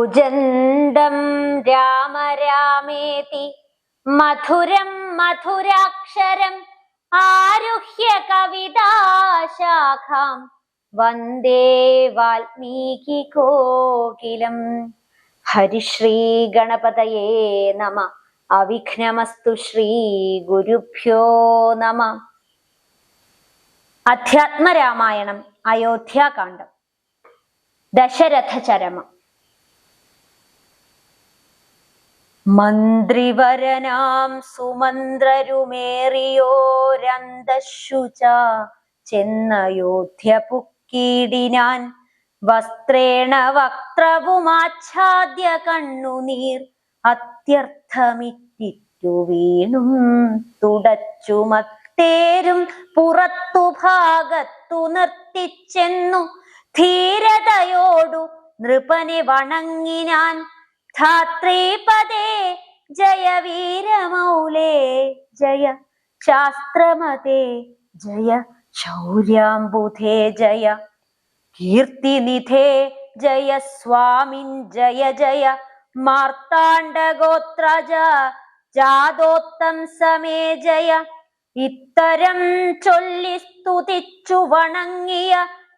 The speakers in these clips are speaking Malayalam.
കുജന്തം രാമ രാമേതി മധുരം മധുരാക്ഷരം ആരുഹ്യ കവിതാശാഖാം വന്ദേ വാൽമീകി കോകിലം. ഹരിശ്രീ ഗണപതയേ നമ. അവിഘ്നമസ്തു. ശ്രീ ഗുരുഭ്യോ നമ. അധ്യാത്മരാമായണം അയോധ്യാകാന്ഡം. ദശരഥ ചരമം. മന്ത്രിവരനാം സുമന്ത്രരുമേറിയോരന്തശുച ചെന്നയോധ്യ പുക്കീടിനാൻ. വസ്ത്രേണ വക്ത്രവുമാച്ഛാദ്യ കണ്ണുനീർ അത്യർത്ഥമിറ്റിറ്റു വീണും തുടച്ചു മത്തേരും പുറത്തു ഭാഗത്തു നിർത്തിച്ചെന്നു ധീരതയോടു നൃപനെ വണങ്ങിനാൻ. ധാത്രീപദേ ജയ വീരമൗലേ ജയ ശാസ്ത്രമതേ ജയ ശൗര്യാംബുധേ ജയ കീർത്തിനിധേ ജയ സ്വാമിൻ ജയ ജയ മാർത്താണ്ഡഗോത്രജ ജാതോത്തംസമേ ജയ. ഇത്തരം ചൊല്ലി സ്തുതിച്ചു വണങ്ങിയ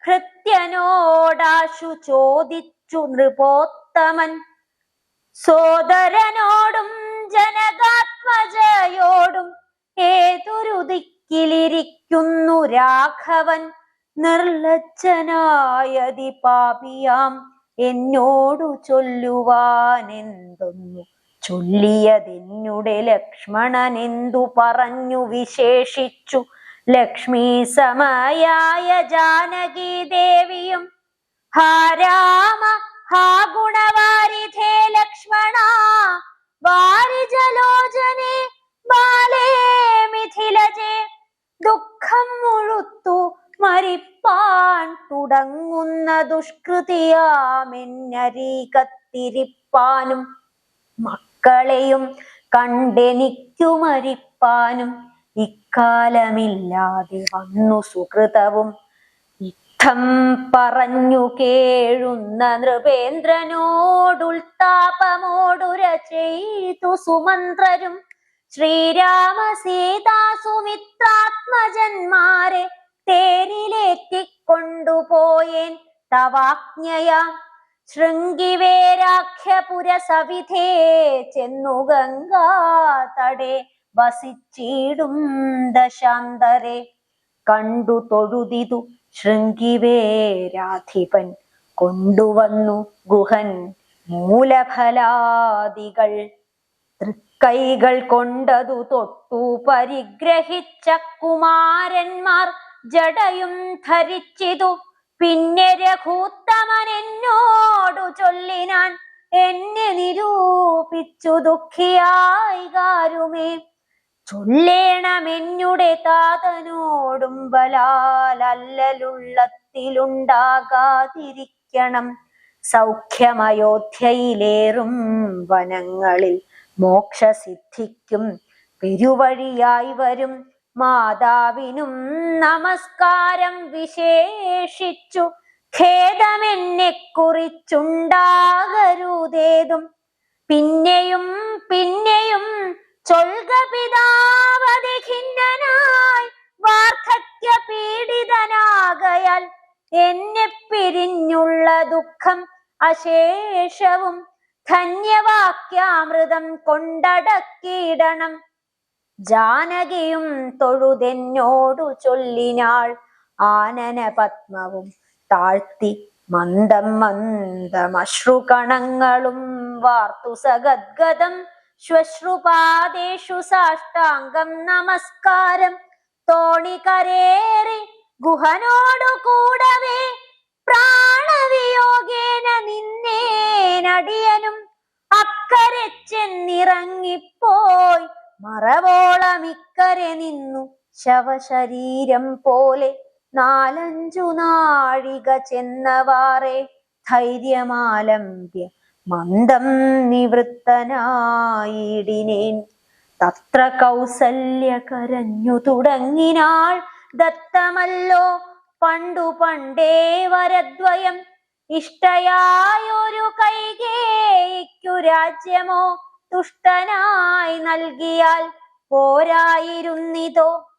ഭൃത്യനോടാശു ചോദിച്ചു നൃപോത്തമൻ. സോദരനോടും ജനകാത്മജയോടും ഏതൊരു ദിക്കിലിരിക്കുന്നു രാഘവൻ. നിർലജ്ജനായതി പാപിയാം എന്നോടു ചൊല്ലുവാനെന്തൊന്നു ചൊല്ലിയതെന്നുടെ ലക്ഷ്മണനെന്തു പറഞ്ഞു വിശേഷിച്ചു. ലക്ഷ്മീ സമയായ ജാനകി ദേവിയും ഹാ രാമ ഹാ ഗുണവാരിധേ ലക്ഷ്മണ വാരിജലോചനേ ബാലേ മിഥിലജേ. ദുഃഖം മുഴുത്തു മരിപ്പാൻ തുടങ്ങുന്ന ദുഷ്കൃതിയാമെന്നരീകത്തിരിപ്പാനും മക്കളെയും കണ്ടെനിക്കു മരിപ്പാനും ഇക്കാലമില്ലാതെ വന്നു സുകൃതവും. യുദ്ധം പറഞ്ഞു കേഴുന്ന നൃപേന്ദ്രനോടുൾത്താപമോടുര ചെയ്തു സുമന്ത്രരും. ശ്രീരാമ സീതാ സുമിത്രാത്മജന്മാരെ തേരിലേറ്റിക്കൊണ്ടുപോയേൻ തവാജ്ഞയാ. ശൃംഗിവേരാഖ്യപുരസവിധേ ചെന്നു ഗംഗാതടേ വസിച്ചിടും ദശാന്തരെ. കണ്ടു തൊഴുതിതു ശൃംഗിവേരാധിപൻ കൊണ്ടുവന്നു ഗുഹൻ മൂലഫലാദികൾ. തൃക്കൈകൾ കൊണ്ടതു തൊട്ടു പരിഗ്രഹിച്ച കുമാരന്മാർ ജടയും ധരിച്ചിതു. പിന്നെ രഘൂത്തമൻ എന്നോടു ചൊല്ലിനാൻ എന്നെ നിരൂപിച്ചു ദുഃഖിയായി കാരുമേ. ചൊല്ലേണമെന്നുടെ താതനോടും ബലാലല്ലലുള്ളത്തിലുണ്ടാകാതിരിക്കണം. സൗഖ്യമയോധ്യയിലേറും വനങ്ങളിൽ മോക്ഷസിദ്ധിക്കും പെരുവഴിയായി വരും. മാതാവിനും നമസ്കാരം വിശേഷിച്ചു ഖേദമെന്നെ കുറിച്ചുണ്ടാകരുതേതും. പിന്നെയും പിന്നെയും ചൊൽക പിതാവതി ഖിന്നനായി വാർദ്ധക്യ പീഡിതനാകയാൽ എന്നെ പിരിഞ്ഞുള്ള ദുഃഖം അശേഷവും ധന്യവാക്യാമൃതം കൊണ്ടടക്കിയിടണം. ജാനകിയും തൊഴുതെന്നോടു ചൊല്ലിനാൾ. ആനന പത്മവും താഴ്ത്തി മന്ദം മന്ദമശ്രുകണങ്ങളും വാർത്തു സഗദ്ഗദം ശ്വശ്രുപാദേഷു സാഷ്ടാംഗം നമസ്കാരം. തോണികരേറി ഗുഹനോടു കൂടവേ പ്രാണവിയോഗേന നിന്നേനടിയനും. അക്കരെ ചെന്നിറങ്ങിപ്പോയി മറവോളമിക്കരെ നിന്നു ശവശരീരം പോലെ. 4-5 നാഴിക ചെന്നവാറെ ധൈര്യമാലംബ്യ മന്ദം നിവൃത്തനായിടിനേൻ. തത്ര കൗസല്യ കരഞ്ഞു തുടങ്ങിനാൾ. ദത്തമല്ലോ പണ്ടു പണ്ടേ വരദ്വയം ഇഷ്ടയായൊരു കൈകേയിക്കു രാജ്യമോ തുഷ്ടനായി നൽകിയാൽ പോരായിരുന്നിതോ?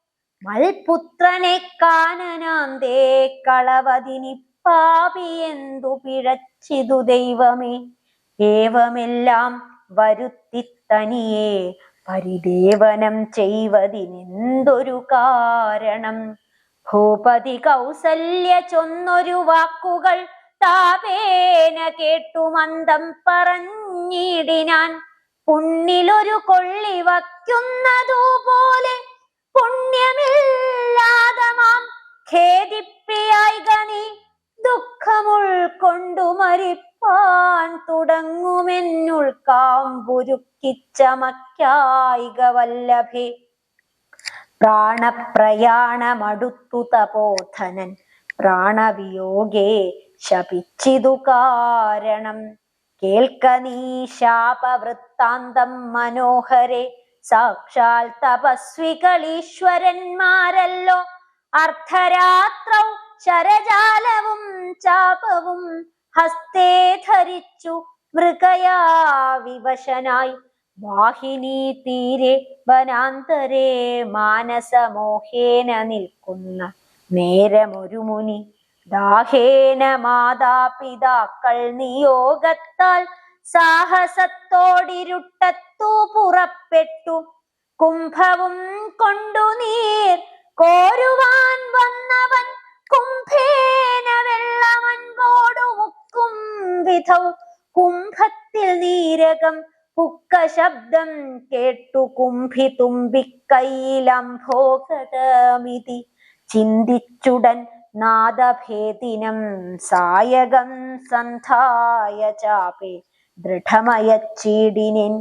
മൽപുത്രനെ കാനനാന്തേ കളവതിനി പാപിയെന്തു പിഴച്ചിതു ദൈവമേ? ഏവമെല്ലാം വരുത്തി തനിയെ പരിദേവനം ചെയ്വതിനെന്തൊരു കാരണം? ഭൂപതി കൗസല്യ ചൊന്നൊരു വാക്കുകൾ താപേന കേട്ടു മന്ദം പറഞ്ഞിടിനാൻ. പുണ്ണിലൊരു കൊള്ളി വയ്ക്കുന്നതുപോലെ പുണ്യമില്ലാതമാം ഖേദിപ്പിയായിക നീ. ദുഃഖമുൾക്കൊണ്ടു മരിപ്പാൻ തുടങ്ങുമെന്നുൾക്കാമ്പുരുക്കിച്ചമയ്ക്കായിക വല്ലഭേ. പ്രാണപ്രയാണമടുത്തു തപോധനൻ പ്രാണവിയോഗേ ശപിച്ചിതു കാരണം. കേൾക്ക നീ ശാപവൃത്താന്തം മനോഹരെ. സാക്ഷാൽ തപസ്വികളീശ്വരന്മാരല്ലോ. അർദ്ധരാത്രൗ ശരജാലവും ചാപവും ഹസ്തേ ധരിച്ചു മൃഗയാ വിവശനായി. വാഹിനീ തീരെ വനാന്തരേ മാനസമോഹേന നിൽക്കുന്ന നേരമൊരു മുനി ദാഹേന മാതാപിതാക്കൾ നിയോഗത്താൽ സാഹസത്തോടിരുട്ടത്തു പുറപ്പെട്ടു. കുംഭവും കൊണ്ടു നീർ കോരുവാൻ വന്നവൻ കുംഭേന വെള്ളമൻപോടു മുക്കും വിധൗ. കുംഭത്തിൽ നീരകം പുക്ക ശബ്ദം കേട്ടു കുംഭി തുമ്പിക്കൈയിലംഭോഗതമിതി. ചിന്തിച്ചുടൻ നാദഭേദിനം സായകം സന്ധായ ചാപേ ദൃഢമയച്ചീടിനേൻ.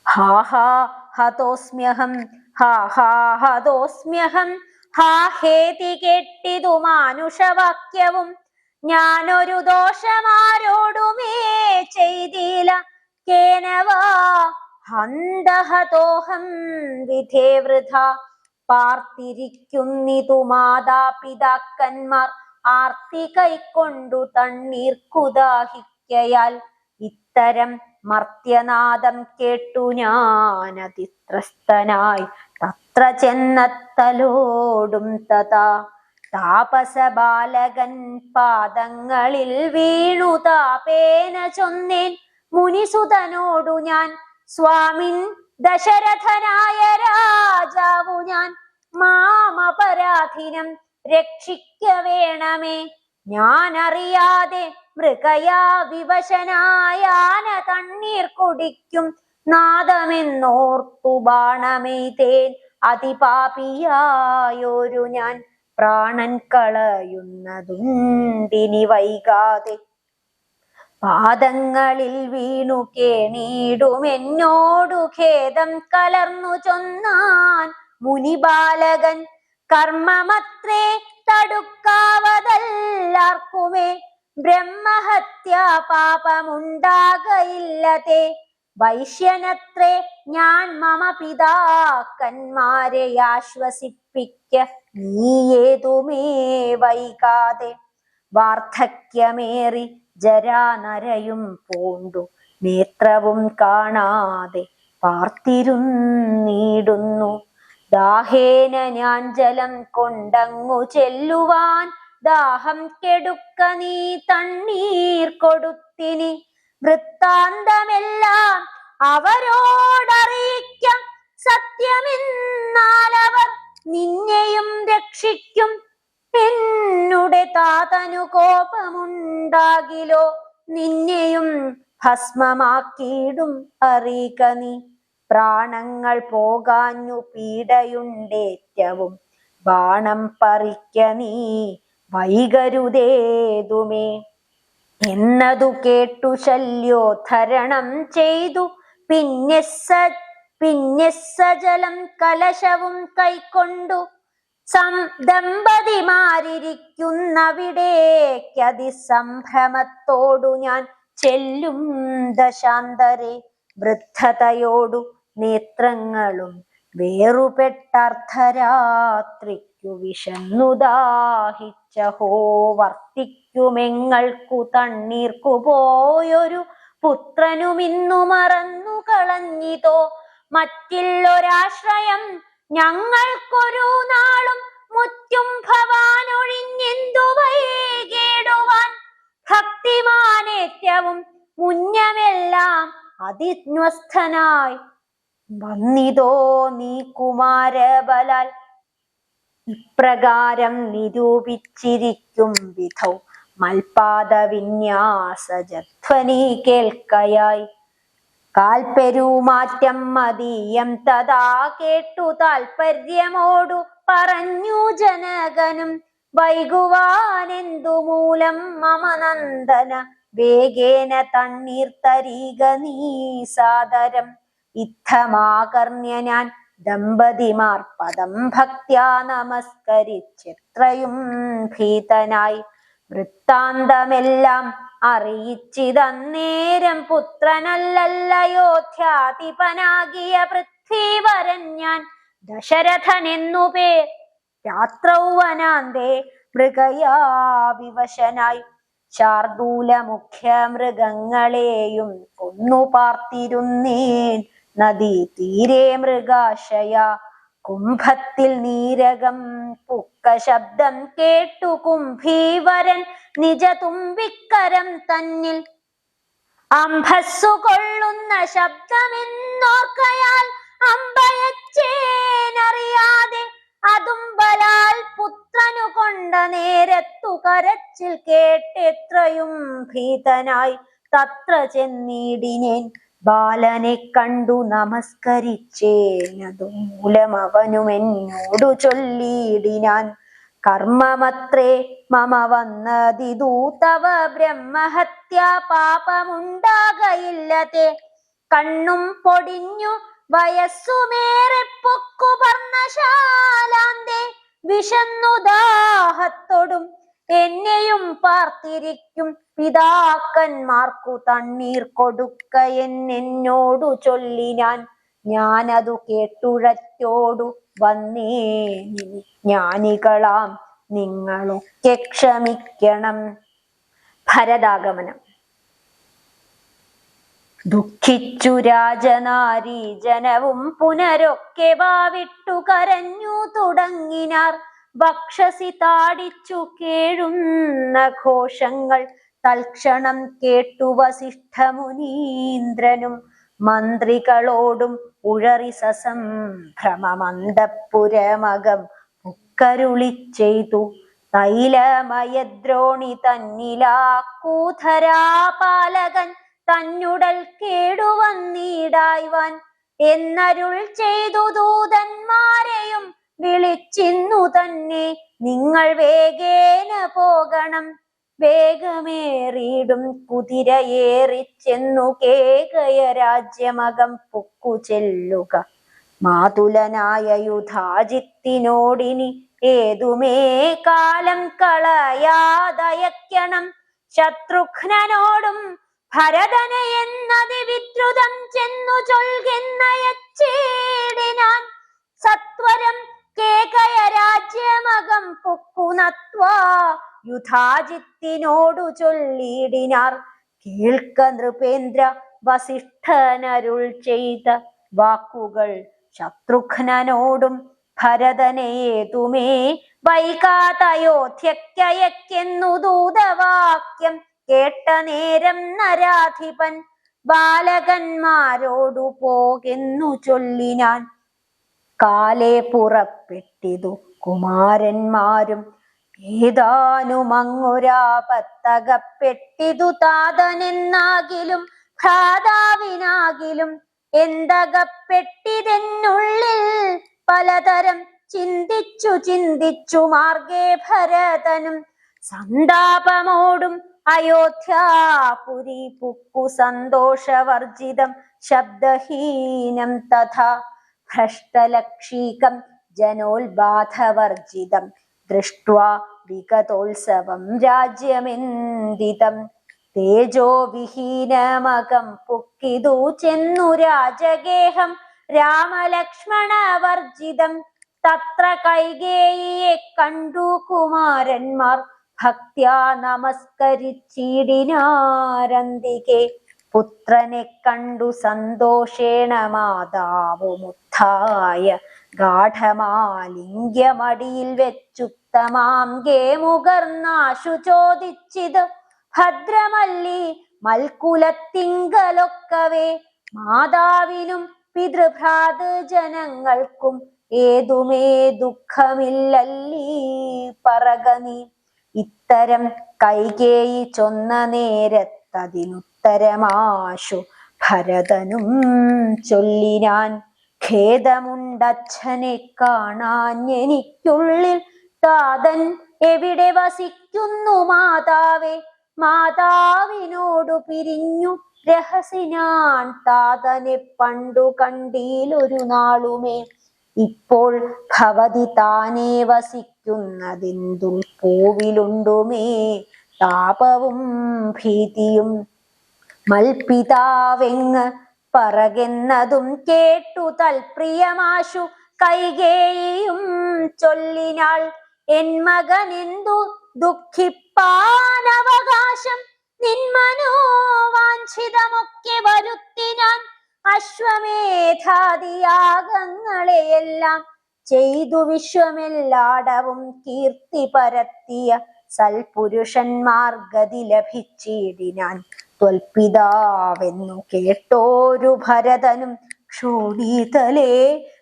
ഹാ ഹാ ഹതോസ്മ്യഹം, ഹാ ഹാ ഹതോസ്മ്യഹം. ഹാ ഹേതി കേട്ടിതു മാനുഷവാക്യവും. ഞാനൊരു ദോഷമാരോടുമേ ചെയ്തില്ല. കേനവാ ഹന്തഹതോഹം വിധേ വൃഥ. പാർത്തിരിക്കുന്നിതു മാതാപിതാക്കന്മാർ ആർത്തി കൈക്കൊണ്ടു തണ്ണീർക്കുദാഹിക്കയാൽ. ഇത്തരം മർത്യനാദം കേട്ടു ഞാൻ അതിത്രസ്തനായി തത്ര ചെന്നത്തലോടും തഥാ. താപസബാലകൻ പാദങ്ങളിൽ വീണു താപേന ചൊന്നേൻ മുനിസുതനോടു ഞാൻ. സ്വാമിൻ ദശരഥനായ രാജാവു ഞാൻ. മാമപരാധിനം രക്ഷിക്ക വേണമേ. ഞാൻ അറിയാതെ മൃഗയാ വിവശനായാന തണ്ണീർ കുടിക്കും നാദമെന്നോർത്തു ബാണമെയ്തേൻ അതിപാപിയായൊരു ഞാൻ. പ്രാണൻ കളയുന്നതുണ്ടിനി വൈകാതെ. പാദങ്ങളിൽ വീണു കേണീടുമെന്നോടു ഖേദം കലർന്നു ചൊന്നാൻ മുനിബാലകൻ. കർമ്മമത്രേ തടുക്കാവതല്ലാർക്കുമേ. ബ്രഹ്മഹത്യാ പാപമുണ്ടാകയില്ലതേ. വൈശ്യനത്രേ ഞാൻ മമ പിതാക്കന്മാരെ ആശ്വസിപ്പിക്ക നീയേതുമേ വൈകാതെ. വാർദ്ധക്യമേറി ജരാനരയും പൂണ്ടു നേത്രവും കാണാതെ പാർത്തിരുന്നീടുന്നു. ദാഹേന ഞാൻ ജലം കൊണ്ടങ്ങു ചെല്ലുവാൻ ദാഹം കെടുക്ക നീ തണ്ണീർ കൊടുത്തിനി. വൃത്താന്തമെല്ലാം അവരോടറിയിക്കാം. സത്യമെന്നാലവർ നിന്നെയും രക്ഷിക്കും. എന്നുടെ താതനു കോപമുണ്ടാകിലോ നിന്നെയും ഭസ്മമാക്കിയിടും അറിയിക്ക നീ. പ്രാണങ്ങൾ പോകാഞ്ഞു പീഡയുണ്ടേറ്റവും ബാണം പറിക്ക നീ വൈകരുതേതുമേ. എന്നതു കേട്ടു ശല്യോദ്ധരണം ചെയ്തു പിന്നെ സജലം കലശവും കൈക്കൊണ്ടു. ദമ്പതിമാരിയ്ക്കുന്നവിടേക്കതിസംഭ്രമത്തോടു ഞാൻ ചെല്ലും ദശാന്തരെ. വൃദ്ധതയോടു നേത്രങ്ങളും വേറുപെട്ടർദ്ധരാത്രിക്കു വാർദ്ധക്യു വിശന്നു ദാഹിച്ചഹോ വർത്തിക്കുമെങ്ങൾക്കു തണ്ണീർക്കു പോയൊരു പുത്രനുമിന്നു മറന്നു കളഞ്ഞിതോ മറ്റുള്ളൊരാശ്രയം ഞങ്ങൾക്കൊരു നാളും മുറ്റും ഭവാനൊഴിഞ്ഞെന്തു വൈകേടുവാൻ ഭക്തിമാനേറ്റവും മുന്നമെല്ലാം അതിന്വസ്ഥനായി വന്നിതോ നീ കുമാരബലാൽ ഇപ്രകാരം നിരൂപിച്ചിരിക്കും വിധൗ മൽപാദ വിന്യാസജധ്വനി കേൾക്കയായി കാൽപ്പെരുമാറ്റം മതീയം തഥാ കേട്ടു താൽപര്യമോടു പറഞ്ഞു ജനകനും വൈകുവാനെന്തു മൂലം മമ നന്ദന വേഗേന തണ്ണീർ തരീക നീ സാദരം ഇത്തമാകർണ്യ ഞാൻ ദമ്പതിമാർ പദം ഭക്ത്യാ നമസ്കരിച്ചെത്രയും ഭീതനായി വൃത്താന്തമെല്ലാം അറിയിച്ചിതന്നേരം പുത്രനല്ലയോധ്യാധിപനാകിയ പൃഥ്വീവരൻ ഞാൻ ദശരഥനെന്നു പേർ രാത്രൗവനാന്തേ മൃഗയാ വിവശനായി ശാർദൂല മുഖ്യ മൃഗങ്ങളെയും കൊന്നു പാർത്തിരുന്നേൻ നദീ തീരെ മൃഗാശയ കുംഭത്തിൽ നീരകം പുക്ക ശബ്ദം കേട്ടു കുംഭീവരൻ നിജ തുമ്പിക്കരം തന്നിൽ അംഭസ്സു കൊള്ളുന്ന ശബ്ദമെന്നോർക്കയാൽ അമ്പയച്ചേനറിയാതെ അതും ബലാൽ പുത്രനു കൊണ്ട നേരത്തു കരച്ചിൽ കേട്ടെത്രയും ഭീതനായി തത്ര ചെന്നിടിനേൻ ബാലനെ കണ്ടു നമസ്കരിച്ചേനതു മൂലം അവനും എന്നോടു ചൊല്ലിയിടിനാൻ കർമ്മമത്രേ മമ വന്നതിദൂ തവ ബ്രഹ്മഹത്യാ പാപമുണ്ടാകയില്ലതെ കണ്ണും പൊടിഞ്ഞു വയസ്സുമേറെ പൊക്കു പർണശാലാന്തേ വിശന്നു ദാഹത്തോടും എന്നെയും പാർത്തിരിക്കും പിതാക്കന്മാർക്കു തണ്ണീർ കൊടുക്ക എന്നോടു ചൊല്ലിനാൻ ഞാനതു കേട്ടുഴറ്റോടു വന്നേ ജ്ഞാനികളാം നിങ്ങളൊക്കെ ക്ഷമിക്കണം. ഭരതാഗമനം. ദുഃഖിച്ചു രാജനാരീ ജനവും പുനരൊക്കെ വാവിട്ടു കരഞ്ഞു തുടങ്ങിനാർ. വക്ഷസി താടിച്ചു കേഴുന്ന ഘോഷങ്ങൾ തൽക്ഷണം കേട്ടു വസിഷ്ഠമുനീന്ദ്രനും മന്ത്രികളോടും ഉഴറി സസംഭ്രമമന്തപുരമകം ഉക്കരുളി ചെയ്തു. തൈലമയദ്രോണി തന്നിലാക്കൂധരാപാലകൻ തന്നുടൽ കേടുവന്നിടായ്വാൻ എന്നരുൾ ചെയ്തു ദൂതന്മാരെയും വിളിച്ചിന്നു തന്നെ നിങ്ങൾ വേഗേന പോകണം. വേഗമേറിയിടും കുതിരയേറിച്ചെന്നു കേകയ രാജ്യമകം പൊക്കു ചെല്ലുക. മാതുലനായ യുധാജിത്തിനോടിനി ഏതുമേ കാലം കളയാതയക്കണം. ശത്രുഘ്നനോടും ഭരതനെ എന്നതി വിദ്രുതം ചെന്നു ചൊൽകെന്നയച്ചേടിനാൻ. സത്വരം കേകയ രാജ്യമകം പൊക്കുനത്വാ യുധാജിത്തിനോടു ചൊല്ലിടിനാർ. കേൾക്ക നൃപേന്ദ്ര വസിഷ്ഠനരുൾ ചെയ്ത വാക്കുകൾ ശത്രുഘ്നനോടും ഭരതനേതുമേ വൈകാതയോധ്യക്കയക്കെന്നു ദൂതവാക്യം കേട്ട നേരം നരാധിപൻ ബാലകന്മാരോടു പോകെന്നു ചൊല്ലിനാൻ. കാലേ പുറപ്പെട്ടിതു കുമാരന്മാരും ഏതാനുമങ്ങുരാപത്തകപ്പെട്ടിതു താതനെന്നാകിലും ഭ്രാതാവിനാകിലും എന്തകപ്പെട്ടിതെന്നുള്ളിൽ പലതരം ചിന്തിച്ചു ചിന്തിച്ചു മാർഗേ ഭരതനും സന്താപമോടും അയോധ്യാപുരി പുക്കു സന്തോഷവർജിതം ശബ്ദഹീനം തഥാ ഭ്രഷ്ടലക്ഷീകം ജനോൽബാധവർജിതം ദൃഷ്ട്വാ വിഗതോത്സവം രാജ്യമെന്തിതം. തേജോ വിഹീനമകം പുക്കിതു ചെന്നു രാജഗേഹം രാമലക്ഷ്മണവർജിതം തത്ര കൈകേയിയെ കണ്ടു കുമാരന്മാർ ഭക്ത്യാ നമസ്കരിച്ചിടിനാരന്തികെ. പുത്രനെ കണ്ടു സന്തോഷേണ മാതാവുമുത്ഥായ ഗാഠമാലിംഗ്യമടിയിൽ വെച്ചുത്തമാം മുകർന്നാശു ചോദിച്ചിത് ഭദ്രമല്ലി മൽക്കുലത്തിങ്കലൊക്കവേ. മാതാവിനും പിതൃഭ്രാതൃ ജനങ്ങൾക്കും ഏതുമേ ദുഃഖമില്ലല്ലീ പറക നീ. ഇത്തരം കൈകേയി ചൊന്ന നേരത്തതിനുത്തരമാശു ഭരതനും ചൊല്ലിനാൻ. ഖേദമുണ്ടച്ഛനെ കാണാൻ എനിക്കുള്ളിൽ, താതൻ എവിടെ വസിക്കുന്നു മാതാവേ. മാതാവിനോടു പിരിഞ്ഞു രഹസിനാൻ താതനെ പണ്ടു കണ്ടീലൊരു നാളുമേ. ഇപ്പോൾ ഭവതി താനേ വസിക്കുന്നതിന്തുൾ കോവിലുണ്ടുമേ താപവും ഭീതിയും. മൽപിതാവെങ്ങ് പറകെന്നതും കേട്ടു തൽപ്രിയമാശു കൈകേയിയും ചൊല്ലിനാൾ. എൻ മകനെന്തു ദുഃഖിപ്പാനവകാശം, നിന്മനോവാഞ്ചിതമൊക്കെ വരുത്തിനാൻ. അശ്വമേധാദിയാഗങ്ങളെയെല്ലാം ചെയ്തു വിശ്വമെല്ലാടവും കീർത്തി പരത്തിയ സൽപുരുഷന്മാർ ഗതി ലഭിച്ചിടിനാൻ. ത്വൽപിതാവെന്നു കേട്ടോരു ഭരതനും ക്ഷോണീതലേ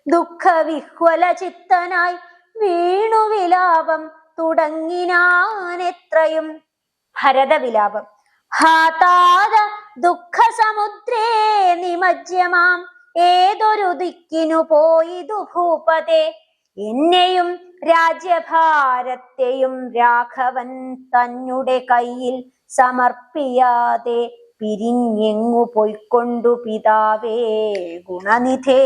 ദുഃഖവിഹ്വല ചിത്തനായി വീണു വിലാപം തുടങ്ങിനാനെത്രയും. ഭരതവിലാപം. ഹാ താത ദുഃഖസമുദ്രേ നിമജ്യമാം, ഏതൊരു ദിക്കിനു പോയിതു ഭൂപതേ. എന്നെയും രാജ്യഭാരത്തെയും രാഘവൻ തന്നെ കയ്യിൽ സമർപ്പിയാതെ പിരിഞ്ഞെങ്ങു പൊയ്ക്കൊണ്ടു പിതാവേ ഗുണനിധേ.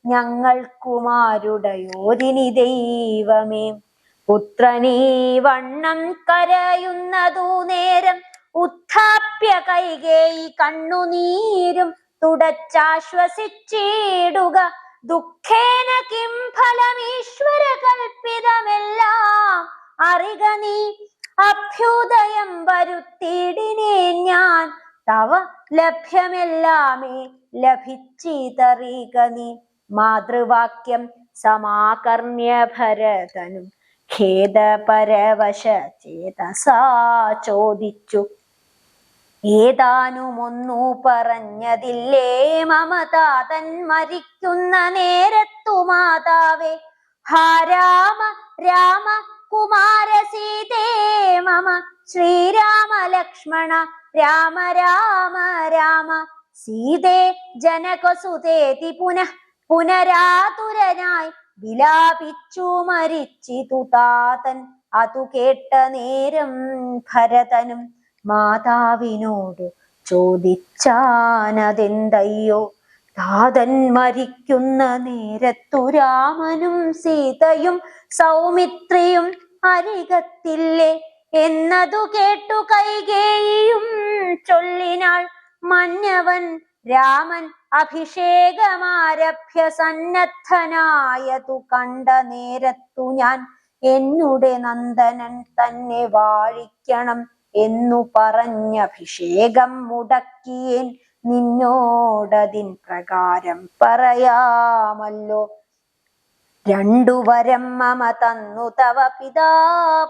ഞങ്ങൾക്കുമാരുടയോരിനി ദൈവമേ. പുത്രനീ വണ്ണം കരയുന്നതു നേരം ഉത്ഥാപ്യ കൈകേയി കണ്ണുനീരും തുടച്ചാശ്വസിച്ചിടുക. ദുഃഖേന കിം ഫലമീശ്വര കൽപ്പിതമെല്ലാം അറിക നീ. അഭ്യുദയം വരുത്തിയിടിനേ ഞാൻ, തവ ലഭ്യമെല്ലാമേ ലഭിച്ചിതറിക നീ. മാതൃവാക്യം സമാകർണ്യ ഭരതനും ഖേദപരവശ ചേതസാ ചോദിച്ചു. ഏതാനുമൊന്നു പറഞ്ഞതില്ലേ മമ താതൻ മരിക്കുന്ന നേരത്തു മാതാവേ. ഹാ രാമ രാമ കുമാര സീതേ മമ ശ്രീരാമ ലക്ഷ്മണ രാമ രാമ രാമ. സീതേ ജനകസുതേതി പുനഃ പുനരാതുരനായി വിലാപിച്ചു മരിച്ചിതു താതൻ. അതു കേട്ട നേരം ഭരതനും മാതാവിനോട് ചോദിച്ചാനതെന്തയ്യോ. താതൻ മരിക്കുന്ന നേരത്തു രാമനും സീതയും സൗമിത്രിയും അരികത്തില്ലേ എന്നതു കേട്ടു കൈകേയിയും ചൊല്ലിനാൾ. മന്നവൻ രാമൻ അഭിഷേകമാരഭ്യ സന്നദ്ധനായതു കണ്ട നേരത്തു ഞാൻ എന്നുടെ നന്ദനൻ തന്നെ വാഴിക്കണം എന്നു പറഞ്ഞഭിഷേകം മുടക്കിയേൻ. നിന്നോടതിൻ പ്രകാരം പറയാമല്ലോ. രണ്ടു വരം മമ തന്നു തവ പിതാ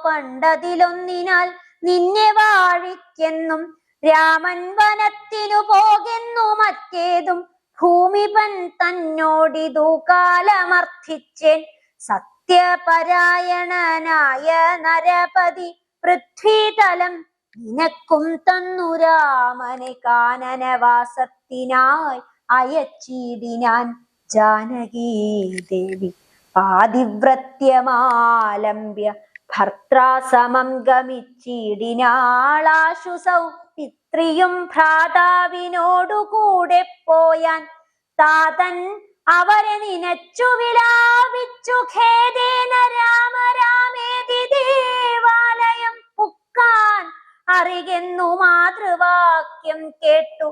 പണ്ടതിലൊന്നിനാൽ നിന്നെ വാഴിക്കെന്നും. രാമൻ വനത്തിനു പോകെന്നു മറ്റേതും ഭൂമിപൻ തന്നോടിതു കാലമർത്ഥിച്ചേൻ. സത്യപരായണനായ നരപതി പൃഥ്വിതലം നിനക്കും തന്നു രാമനെ കാനനവാസത്തിനായി അയച്ചിടിനാൻ. ജാനകീ ദേവി പാതിവ്രത്യമാലംബ്യ ഭർത്താസമം ഗമിച്ചിടിനാളാശു സൗമിത്രിയും ഭ്രാതാവിനോടു കൂടെ പോയാൻ. താതൻ അവരെ നിനച്ചു വിലാപിച്ചു ഖേദേന രാമ രാമേതി ദേവാലയം പുക്കാൻ അറികെന്നു മാതൃവാക്യം കേട്ടു.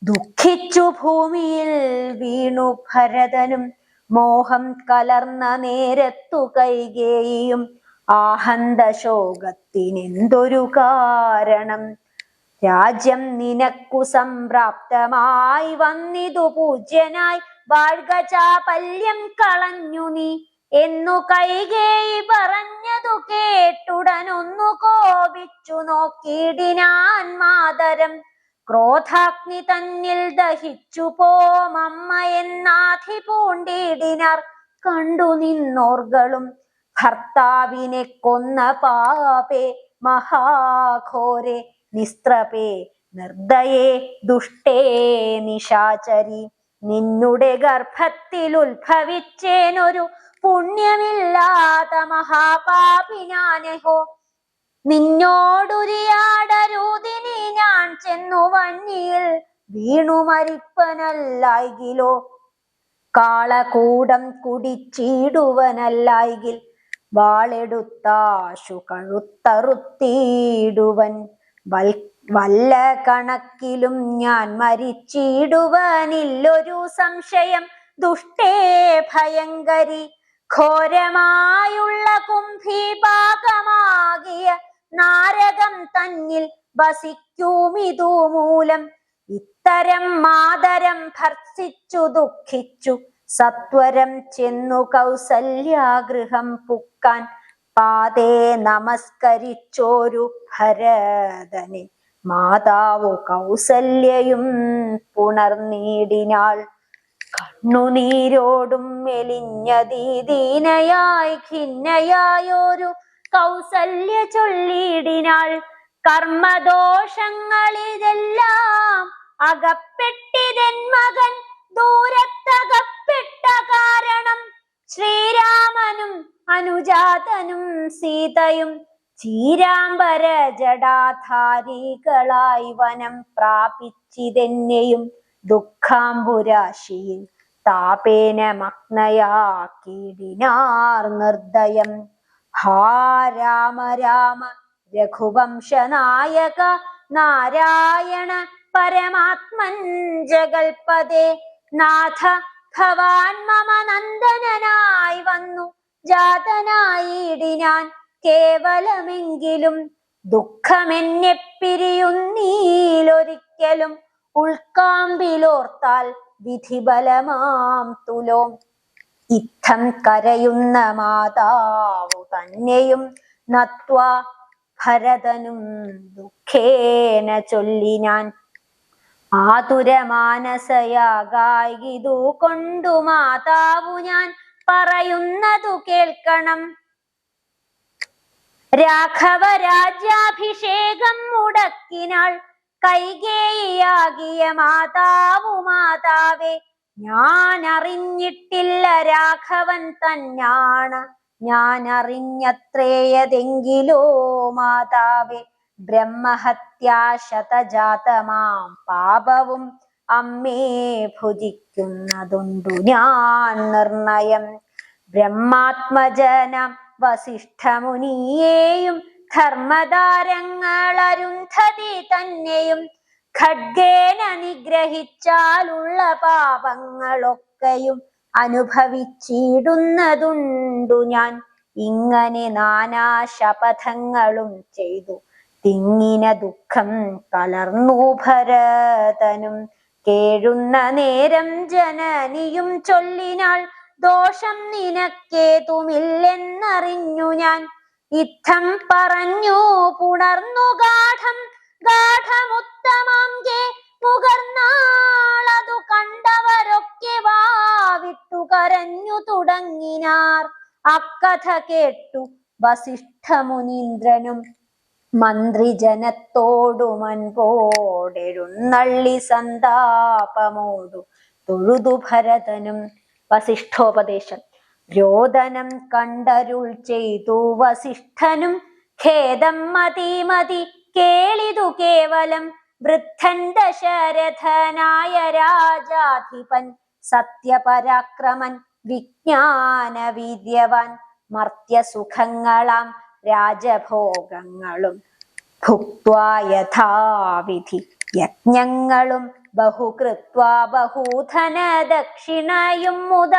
ദുഃഖിച്ചു ഭൂമിയിൽ വീണു ഭരതനും മോഹം കലർന്ന നേരത്തു കൈകേയിയും ആഹന്ത ശോകത്തിനെന്തൊരു കാരണം? രാജ്യം നിനക്കു സംപ്രാപ്തമായി വന്നിതു പൂജ്യനായി വാഴ്ക ചാപല്യം കളഞ്ഞു നീ എന്നു കൈകേയി പറഞ്ഞതു കേട്ടുടനൊന്നു കോപിച്ചു നോക്കിയിടിനാൻ മാതരം. ക്രോധാഗ്നി തന്നിൽ ദഹിച്ചു പോമമ്മ എന്നാധി പൂണ്ടിടിനാർ കണ്ടു നിന്നോർകളും. ഭർത്താവിനെ കൊന്ന പാപേ മഹാഘോരെ നിസ്ത്രപേ നിർദ്ദയേ ദുഷ്ടേ നിശാചരി. നിന്നുടെ ഗർഭത്തിൽ ഉത്ഭവിച്ചേനൊരു പുണ്യമില്ലാത്ത മഹാപാപി ഞാനഹോ. നിന്നോടുരിയാടരൂതിനി ഞാൻ ചെന്നു വന്നിയിൽ വീണു മരിപ്പനല്ലായികിലോ. കാളകൂടം കുടിച്ചിടുവനല്ലായികിൽ വാളെടുത്താശു കഴുത്തറുത്തിടുവൻ. വല്ല കണക്കിലും ഞാൻ മരിച്ചിടുവനില്ലൊരു സംശയം ദുഷ്ടേ ഭയങ്കരി. ഘോരമായുള്ള കുംഭീപാകമാകിയ നാരകം തന്നിൽ വസിക്കുമിതു മൂലം. ഇത്തരം മാതരം ഭർസിച്ചു ദുഃഖിച്ചു സത്വരം ചെന്നു കൗസല്യാഗൃഹം പുക്കാൻ. പാതേ നമസ്കരിച്ചോരു ഭരതനെ മാതാവു കൗസല്യയും പുണർനീടിനാൾ. കണ്ണുനീരോടും മെലിഞ്ഞതീദീനയായി ഖിന്നയായൊരു കൗസല്യ ചൊല്ലിടിനാൾ. കർമ്മദോഷങ്ങളിതെല്ലാം അകപ്പെട്ടിതെൻ മകൻ ദൂരത്തകപ്പെട്ട കാരണം. ശ്രീരാമനും അനുജാതനും സീതയും ചീരാംബര ജടാധാരികളായി വനം പ്രാപിച്ചിതെന്നെയും ദുഃഖാംബുരാശിയിൽ താപേന മഗ്നയാക്കിടിനാർ നിർദ്ദയം. ഹാ രാമ രാമ രഘുവംശനായക നാരായണ പരമാത്മൻ ജഗൽപദേ. നാഥ ഭവാൻ മമ നന്ദനായി വന്നു ജാതനായിടിനാൻ കേവലമെങ്കിലും. ദുഃഖമെന്നെ പിരിയുന്നീലൊരിക്കലും ഉൾക്കാമ്പിലോർത്താൽ വിധിബലമാം തുലോം. ഇത്തം കരയുന്ന മാതാവു തന്നെയും നത്വാ ഭരതനും ദുഃഖേന ചൊല്ലിനാൻ. ആതുരമാനസയാകായിതു കൊണ്ടു മാതാവു ഞാൻ പറയുന്നതു കേൾക്കണം. രാഘവ രാജ്യാഭിഷേകം മുടക്കിനാൾ കൈകേയിയാകിയ മാതാവു മാതാവേ. ഞാൻ അറിഞ്ഞിട്ടില്ല രാഘവൻ തന്നാണ് ഞാൻ അറിഞ്ഞത്രേയതെങ്കിലോ മാതാവേ. ബ്രഹ്മഹത്യാശതജാതമാം പാപവും അമ്മേ ഭുജിക്കുന്നതുണ്ടു ഞാൻ നിർണയം. ബ്രഹ്മാത്മജനം വസിഷ്ഠമുനിയെയും ധർമ്മതാരങ്ങൾ അരുന്ധതി തന്നെയും ഖഡ്ഗേന നിഗ്രഹിച്ചാലുള്ള പാപങ്ങളൊക്കെയും അനുഭവിച്ചിടുന്നതുണ്ടു ഞാൻ. ഇങ്ങനെ നാനാ ശപഥങ്ങളും ചെയ്തു തിങ്ങിന ദുഃഖം കലർന്നു ഭരതനും. കേഴുന്ന നേരം ജനനിയും ചൊല്ലിനാൾ ദോഷം നിനക്കേതുമില്ലെന്നറിഞ്ഞു ഞാൻ. ഇത്തം പറഞ്ഞു പുണർന്നു ഗാഠമുത്തമാംഗേ മുകർന്നാളതു കണ്ടവരൊക്കെ വാവിട്ടു കരഞ്ഞു തുടങ്ങിനാർ. അക്കഥ കേട്ടു വസിഷ്ഠമുനീന്ദ്രനും മന്ത്രിജനത്തോടു മൻപോടെഴുന്നള്ളി സന്താപമോടു തൊഴുതു ഭരതനും. വസിഷ്ഠോപദേശം. രോദനം കണ്ടരുൾ ചെയ്തു വസിഷ്ഠനും ഖേദം മതി കേളിതു കേവലം. വൃദ്ധൻ ദശരഥനായ രാജാധിപൻ സത്യപരാക്രമൻ വിജ്ഞാനവീര്യവാൻ. മർത്യസുഖങ്ങളാം രാജഭോഗങ്ങളും ഭുക്വാ യഥാവിധി യജ്ഞങ്ങളും ബഹുകൃത്വാ ബഹൂധന ദക്ഷിണയും മുത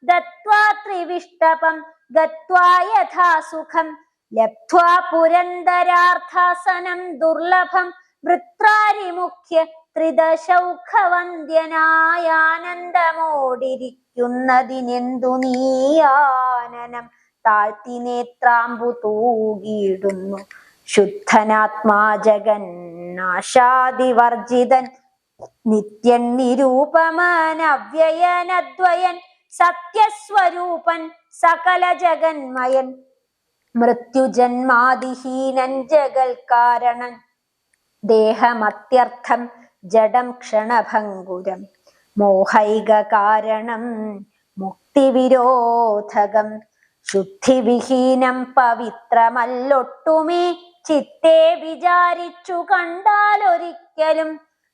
ദത്വാ ത്രിവിഷ്ടപം ഗത്വാ യഥാ സുഖം ലബ്ധ്വാ പുരന്ദരാർത്ഥാസനം ദുർലഭം വൃത്രാരിമുഖ്യ ത്രിദശൗഖവന്ദ്യനായാനന്ദമോടിരിക്കുന്നതിനെന്തു നീയാനനം താഴ്ത്തി നേത്രാമ്പു തൂകിയിടുന്നു ശുദ്ധനാത്മാ ജഗന്നാശാദിവർജിതൻ നിത്യൻ നിരൂപമൻ അവ്യയനദ്വയൻ സത്യസ്വരൂപൻ സകല ജഗന്മയൻ മൃത്യുജന്മാദിഹീനൻ ജഗൽക്കാരണൻ ദേഹമത്യർത്ഥം ജഡം ക്ഷണഭംഗുരം മോഹൈക കാരണം മുക്തിവിരോധകം ശുദ്ധിവിഹീനം പവിത്രമല്ലൊട്ടുമേ ചിത്തെ വിചാരിച്ചു കണ്ടാലൊരിക്കലും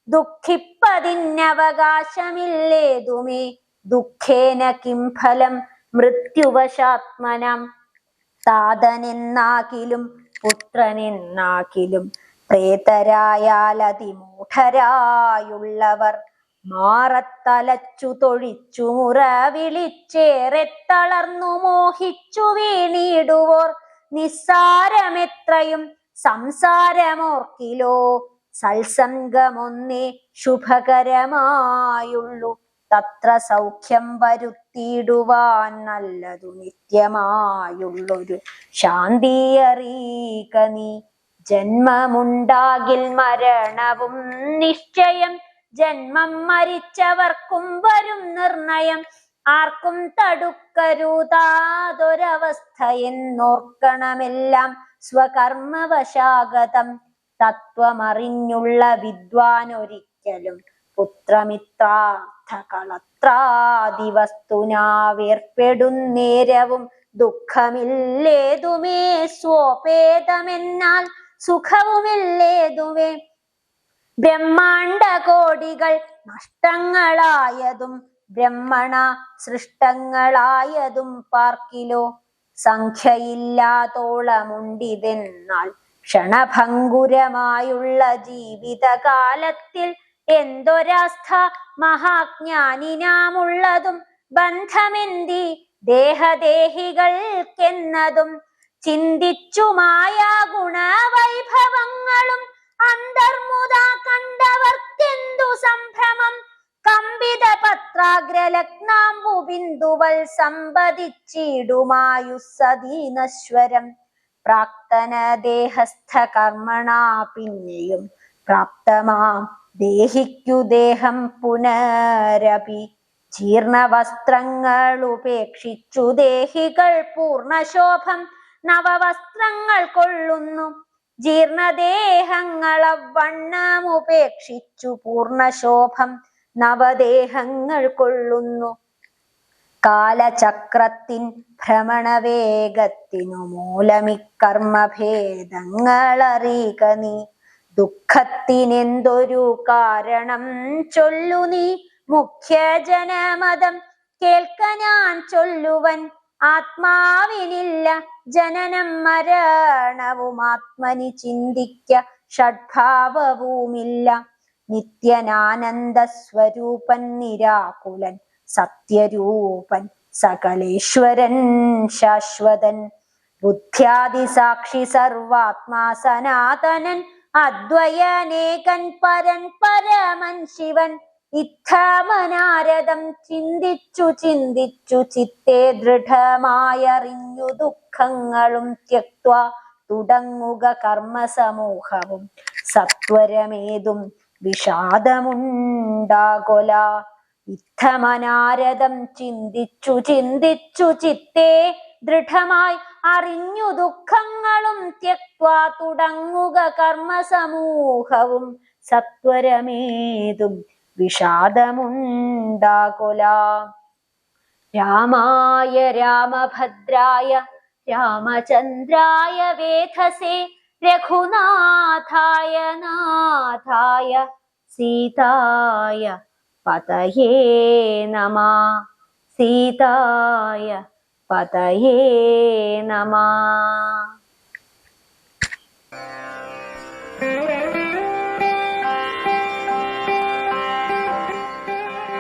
ദുഃഖിപ്പതിന്നവകാശമില്ലേതുമേ ദുഃഖേന കിം ഫലം മൃത്യുവശാത്മനം താതനെന്നാകിലും പുത്രനെന്നാകിലും പ്രേതരായാൽ അതിമൂഢരായുള്ളവർ മാറത്തലച്ചു തൊഴിച്ചു മുറവിളിച്ചേറെ തളർന്നു മോഹിച്ചു വീണിടുവോർ നിസ്സാരമെത്രയും സംസാരമോർക്കിലോ സത്സംഗമൊന്നേ ശുഭകരമായുള്ളൂ തത്ര സൗഖ്യം വരുത്തിയിടുവാൻ നല്ലതു നിത്യമായുള്ളൊരു ശാന്തിയറിയുക നീ ജന്മമുണ്ടാകിൽ മരണവും നിശ്ചയം ജന്മം മരിച്ചവർക്കും വരും നിർണയം ആർക്കും തടുക്കരുതാതൊരവസ്ഥയെന്നോർക്കണമെല്ലാം സ്വകർമ്മവശാഗതം തത്വമറിഞ്ഞുള്ള വിദ്വാൻ ഒരിക്കലും പുത്രമിത്രാർത്ഥകളത്രാദി വസ്തുനാവേർപ്പെടുന്നേരവും ദുഃഖമില്ലേതുമേ സ്വോപേതമെന്നാൽ സുഖവുമില്ലേതുമേ ബ്രഹ്മാണ്ട കോടികൾ നഷ്ടങ്ങളായതും ബ്രഹ്മണ സൃഷ്ടങ്ങളായതും പാർക്കിലോ സംഖ്യയില്ലാത്തോളമുണ്ടിതെന്നാൽ ക്ഷണഭംഗുരമായുള്ള ജീവിതകാലത്തിൽ എന്തൊരസ്ഥ മഹാജ്ഞാനിനാമുള്ളതും ബന്ധമെന്തി ദേഹദേഹികൾക്കെന്നതും ചിന്തിച്ചു മായാ ഗുണവൈഭവങ്ങളും അന്തർമുദാ കണ്ടവർക്കെന്തു സംഭ്രമം കമ്പിത പത്രാഗ്രലഗ്നാംബു ബിന്ദുവൽ സമ്പതിച്ചിടുമായുസ്സദീനശ്വരം പ്രാക്തന ദേഹസ്ഥ കർമ്മണാ പിന്നെയും പ്രാപ്തമാം ദേഹിക്കു ദേഹം പുനരപി ജീർണവസ്ത്രങ്ങൾ ഉപേക്ഷിച്ചു ദേഹികൾ പൂർണ്ണശോഭം നവവസ്ത്രങ്ങൾ കൊള്ളുന്നു ജീർണദേഹങ്ങളവണ്ണം ഉപേക്ഷിച്ചു പൂർണ്ണശോഭം നവദേഹങ്ങൾ കൊള്ളുന്നു കാലചക്രത്തിൻ ഭ്രമണവേഗത്തിനു മൂലമിക്കർമ്മഭേദങ്ങളറിയുക നീ ദുഃഖത്തിനെന്തൊരു കാരണം ചൊല്ലു നീ മുഖ്യജനമതം കേൾക്ക ഞാൻ ചൊല്ലുവൻ ആത്മാവിനില്ല ജനനം മരണവും ആത്മനി ചിന്തിക്ക ഷഡ്ഭാവവുമില്ല നിത്യനാനന്ദ സ്വരൂപൻ നിരാകുലൻ സത്യരൂപൻ സകലേശ്വരൻ ശാശ്വതൻ ബുദ്ധ്യാദിസാക്ഷി സർവാത്മാ സനാതനൻ അദ്വയനേകൻ പരൻ പരമൻ ശിവൻ ഇത്തമനാരദം ചിന്തിച്ചു ചിന്തിച്ചു ചിത്തെ ദൃഢമായറിഞ്ഞു ദുഃഖങ്ങളും ത്യക്ത്വാ തുടങ്ങുക കർമ്മസമൂഹവും സത്വരമേതും വിഷാദമുണ്ടാകൊല ഇത്തമനാരദം ചിന്തിച്ചു ചിന്തിച്ചു ചിത്തെ ദൃഢമായി അറിഞ്ഞു ദുഃഖങ്ങളും ത്യക്ത്വാ തുടങ്ങുക കർമ്മസമൂഹവും സത്വരമേതും വിഷാദമുണ്ടാകൊല രാമായ രാമഭദ്രായ രാമചന്ദ്രായ വേധസേ രഘുനാഥായ നാഥായ സീതായ പതയേ നമഃ സീതായ പതയേ നമഃ.